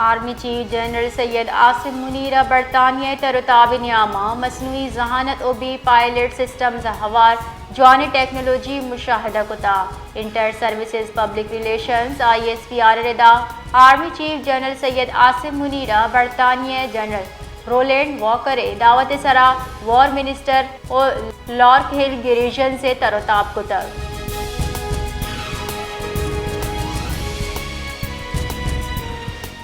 Army chief general Syed Asim मुनीरा बरतानिया तरताब न्यामा मसनूई जहानत ओबी पायलट सिस्टम्स हवार जॉनी टेक्नोलॉजी मुशाहदा कुता inter services public relations ISPR रिदा army chief general Syed Asim मुनीरा बरतानिया जनरल रोलैंड वॉकर दावत सरा वॉर मिनिस्टर और लॉर्क हिल गिरिजन से तरताब कुता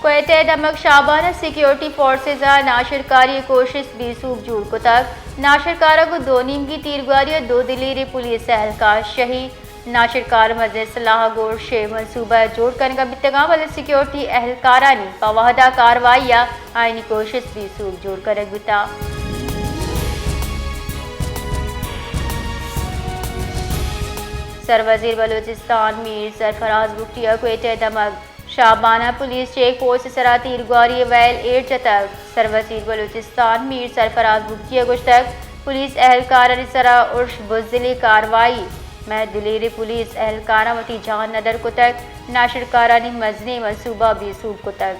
क्वेत दमक शाबाना सिक्योरिटी फोर्सेज नाशरकारी कोशिश भी सूख जूड़ को तक नाशरकारा को दो नीम की तीरगारी दो दिलीरी पुलिस एहलकार शहीद नाशरकार मस्जिद सलाह गोर शे मनसूबा जोड़ करने का बितगा वाले सिक्योरिटी एहलकारा ने पवाहदा कार्रवाई या आईनी कोशिश भी सूख जोड़ कर बिता सरवजीर बलूचिस्तान मीर सरफराज बुख्तिया क्वेत दमक शाबाना पुलिस चेक पोस्ट सरा तीरगारी वैल एड चतक सरवजीर बलूचिस्तान मीर सरफराज बुख्तिया गुश्तक पुलिस एहलकार सरा उर्श बुजदिली कार्रवाई में दिलेरी पुलिस एहलकारा वती जान नदर को तक नाशरकारा ने मजने मनसूबा भी सूब को तक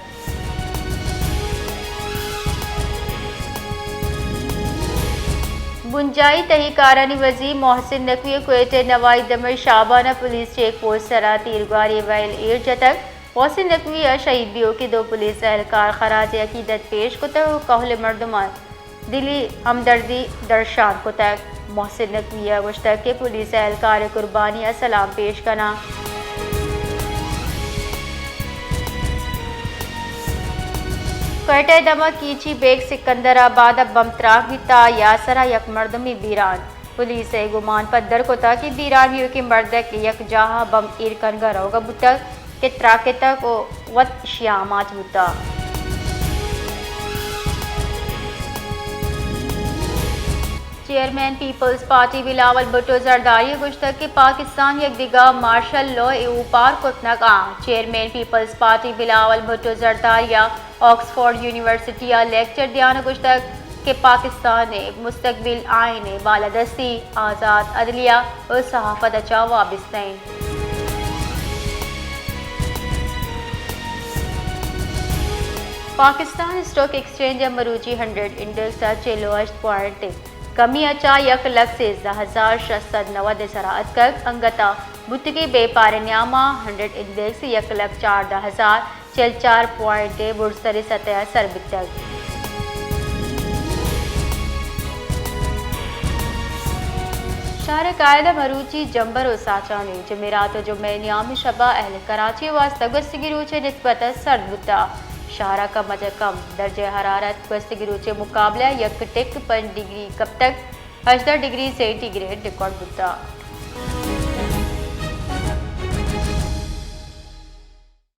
बुंजाई तहीकारानी वजी मोहसिन नकवी क्वेत नवाई दमर शाबाना पुलिस चेक पोस्ट सरा तीरगारी वैल एड चतक मोहसिन नकवी शहीद बियो के दो पुलिस एहलकार खराज अकीदत पेश को तक कहल मरदमान दिली हमदर्दी दर्शान को तक मोहसिन नकवी मुश्तक के पुलिस एहलकार कुर्बानी सलाम पेश करना क्वेटा दमा कीची बेग सिकंदराबाद बम त्राक बिता यासरा यक मर्दमी बीरान पुलिस गुमान पद्दर को था कि बीरान भी के मर्दक यक जहा बम इरकन गरोगा बुतक के त्राकेता को वत श्यामाच बुता chairman Peoples Party Bilawal Bhutto Zardari गुश्तक के पाकिस्तान यक दिगा मार्शल लॉ ऊपार कुतनक chairman Peoples Party Bilawal Bhutto जरदारिया ऑक्सफोर्ड यूनिवर्सिटी लेक्चर दियान गुश्तक के पाकिस्तान ने मुस्तकबिल आईन बालादस्ती आज़ाद अदलिया और सहाफत अचा वाबिस्ताइन पाकिस्तान स्टॉक एक्सचेंज मरूची 100 इंडेक्स लोएस्ट पॉइंट कमी अचा 1,60,690 सराहत कर अंगता बुत के बेपार न्यामा 100 इंडेक्स 1,14,044 पॉइंट बुरसरी सतह सरबित तक शहर कायदा मरूची जंबर और साचा ने जमेरात और जुम्मे नियाम शबा अहल कराची वास्ता गस्तगी रूचे निस्बत सर्द बुता शाहरा का मजा कम दर्जे हरारत गस्तगी रूचे मुकाबला 1 डिग्री कब तक 18 डिग्री सेंटीग्रेड रिकॉर्ड बुता।